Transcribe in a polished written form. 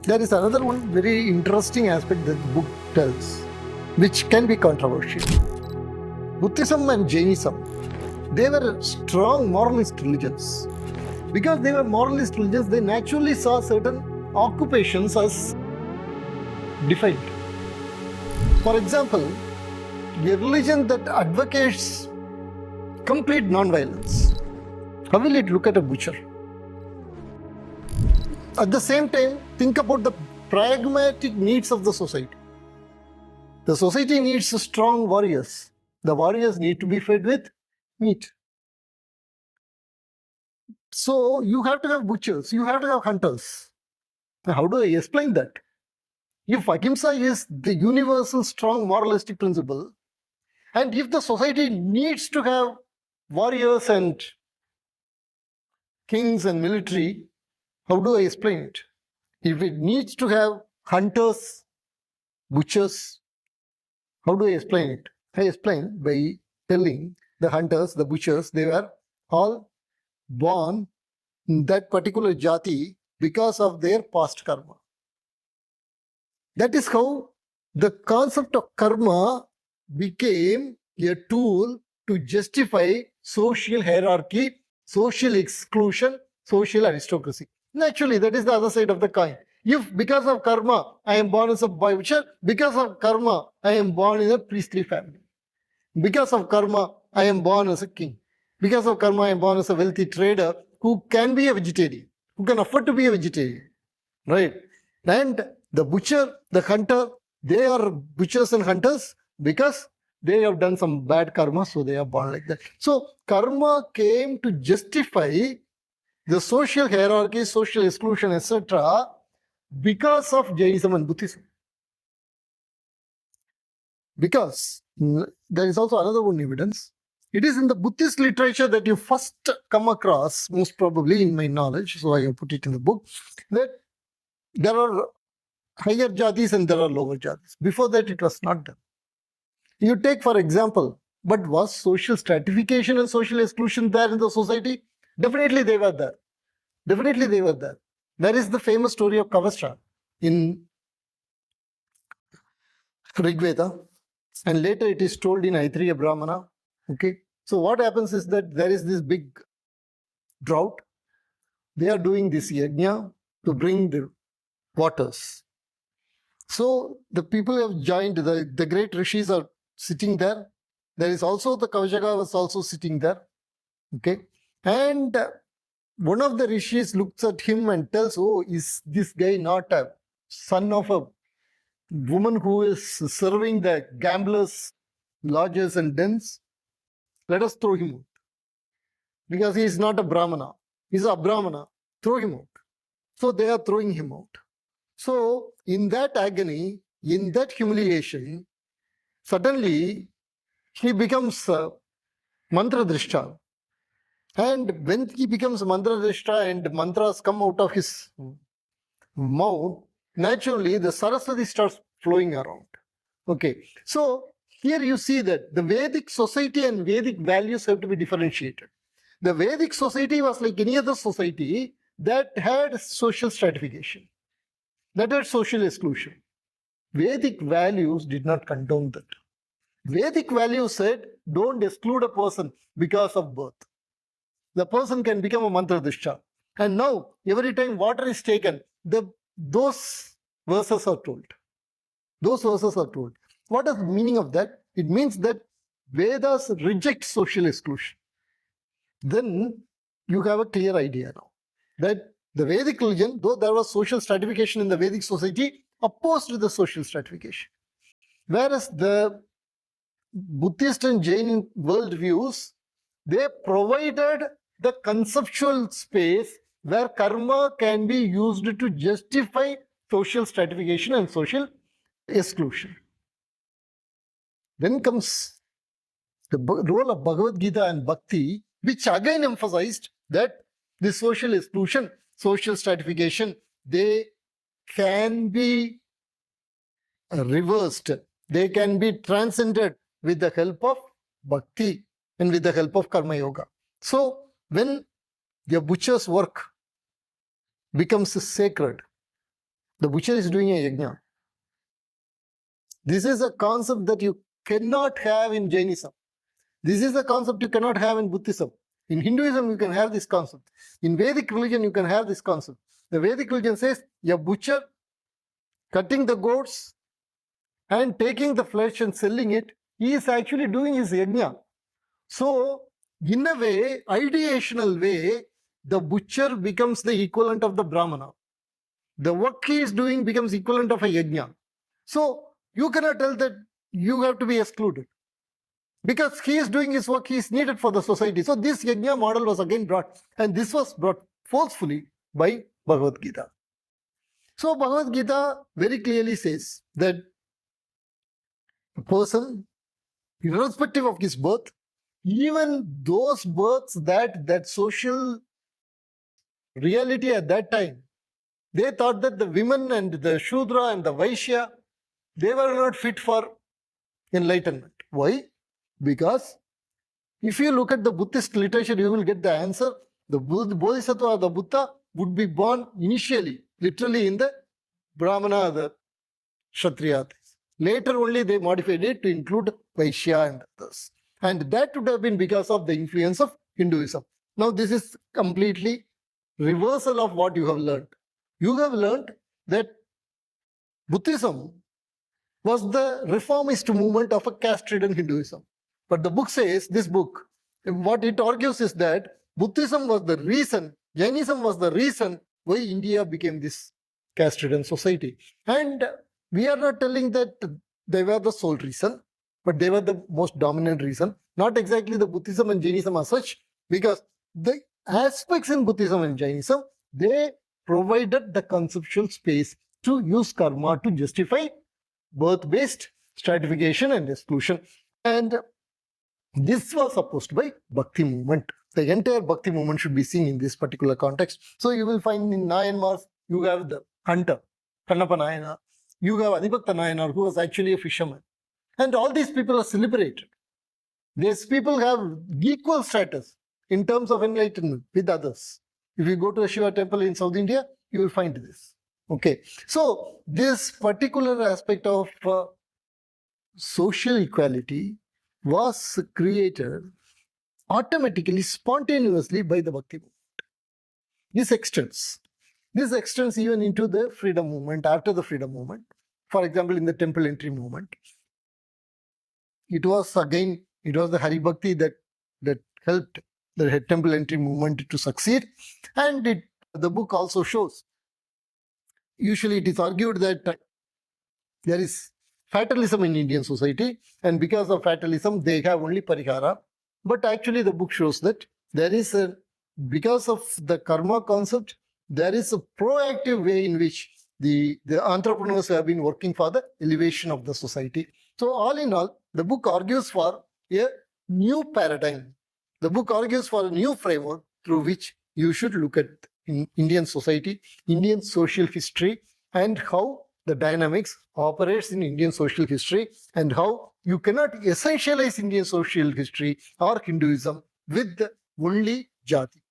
There is another one very interesting aspect that the book tells, which can be controversial. Buddhism and Jainism, they were strong moralist religions. Because they were moralist religions, they naturally saw certain occupations as defined. For example, a religion that advocates complete non-violence, how will it look at a butcher? At the same time, think about the pragmatic needs of the society. The society needs strong warriors. The warriors need to be fed with meat. So you have to have butchers, you have to have hunters. Now, how do I explain that? If ahimsa is the universal strong moralistic principle, and if the society needs to have warriors and kings and military, how do I explain it? If it needs to have hunters, butchers, how do I explain it? I explain by telling the hunters, the butchers, they were all born in that particular jati because of their past karma. That is how the concept of karma became a tool to justify social hierarchy, social exclusion, social aristocracy. Naturally, that is the other side of the coin. If because of karma, I am born as a butcher, because of karma, I am born in a priestly family. Because of karma, I am born as a king. Because of karma, I am born as a wealthy trader who can be a vegetarian, who can afford to be a vegetarian, right? And the butcher, the hunter, they are butchers and hunters because they have done some bad karma, so they are born like that. So karma came to justify the social hierarchy, social exclusion, etc. because of Jainism and Buddhism. Because there is also another one evidence. It is in the Buddhist literature that you first come across, most probably in my knowledge, so I have put it in the book, that there are higher jatis and there are lower jatis. Before that, it was not done. You take, for example, but was social stratification and social exclusion there in the society? Definitely they were there. Definitely they were there. There is the famous story of Kavasra in Rig Veda, and later it is told in Aitriya Brahmana. Okay, so what happens is that there is this big drought. They are doing this yajna to bring the waters. So the people have joined, the great rishis are sitting there. There is also the Kavajaka was also sitting there. Okay, and one of the rishis looks at him and tells, oh, is this guy not a son of a woman who is serving the gamblers' lodges and dens? Let us throw him out. Because he is not a Brahmana. He is a Brahmana. Throw him out. So they are throwing him out. So in that agony, in that humiliation, suddenly he becomes mantra drishta. And when he becomes mantra drishta and mantras come out of his mouth, naturally the Saraswati starts flowing around. Okay. So here you see that the Vedic society and Vedic values have to be differentiated. The Vedic society was like any other society that had social stratification, that had social exclusion. Vedic values did not condone that. Vedic values said, don't exclude a person because of birth. The person can become a mantra dishcha. And now, every time water is taken, those verses are told. Those verses are told. What is the meaning of that? It means that Vedas reject social exclusion. Then you have a clear idea now that the Vedic religion, though there was social stratification in the Vedic society, opposed the social stratification. Whereas the Buddhist and Jain worldviews, they provided the conceptual space where karma can be used to justify social stratification and social exclusion. Then comes the role of Bhagavad Gita and Bhakti, which again emphasized that the social exclusion, social stratification, they can be reversed. They can be transcended with the help of Bhakti and with the help of Karma Yoga. So when the butcher's work becomes sacred, The butcher is doing a yajna. This is a concept that you cannot have in Jainism. This is a concept you cannot have in Buddhism. In Hinduism, you can have this concept. In Vedic religion, you can have this concept. The Vedic religion says a butcher cutting the goats and taking the flesh and selling it, he is actually doing his yajna. So, in a way, ideational way, the butcher becomes the equivalent of the Brahmana. The work he is doing becomes equivalent of a yajna. So, you cannot tell that you have to be excluded. Because he is doing his work, he is needed for the society. So, this yajna model was again brought, and this was brought forcefully by Bhagavad Gita. So, Bhagavad Gita very clearly says that a person, irrespective of his birth, even those births that social reality at that time, they thought that the women and the Shudra and the Vaishya, they were not fit for enlightenment. Why? Because if you look at the Buddhist literature, you will get the answer. The Bodhisattva or the Buddha would be born initially, literally in the Brahmana, the Kshatriya. Later only they modified it to include Vaishya and others. And that would have been because of the influence of Hinduism. Now this is completely reversal of what you have learned. You have learned that Buddhism was the reformist movement of a caste-ridden Hinduism. But the book says, this book, what it argues is that Buddhism was the reason, Jainism was the reason why India became this caste-ridden society. And we are not telling that they were the sole reason, but they were the most dominant reason. Not exactly the Buddhism and Jainism as such, because the aspects in Buddhism and Jainism, they provided the conceptual space to use karma to justify birth-based stratification and exclusion. And this was opposed by Bhakti movement. The entire Bhakti movement should be seen in this particular context. So you will find in Nayanmars, you have the hunter, Kannappa Nayanar. You have Adibhakta Nayanar, who was actually a fisherman. And all these people are celebrated. These people have equal status in terms of enlightenment with others. If you go to a Shiva temple in South India, you will find this. Okay. So, this particular aspect of social equality was created automatically, spontaneously by the Bhakti movement. This extends even into the freedom movement, after the freedom movement. For example, in the temple entry movement, it was the Hari Bhakti that helped the temple entry movement to succeed. And the book also shows, usually it is argued that there is fatalism in Indian society, and because of fatalism, they have only parihara. But actually the book shows that there is because of the karma concept, there is a proactive way in which the entrepreneurs have been working for the elevation of the society. So all in all, the book argues for a new paradigm. The book argues for a new framework through which you should look at Indian society, Indian social history, and how the dynamics operates in Indian social history, and how you cannot essentialize Indian social history or Hinduism with only jati.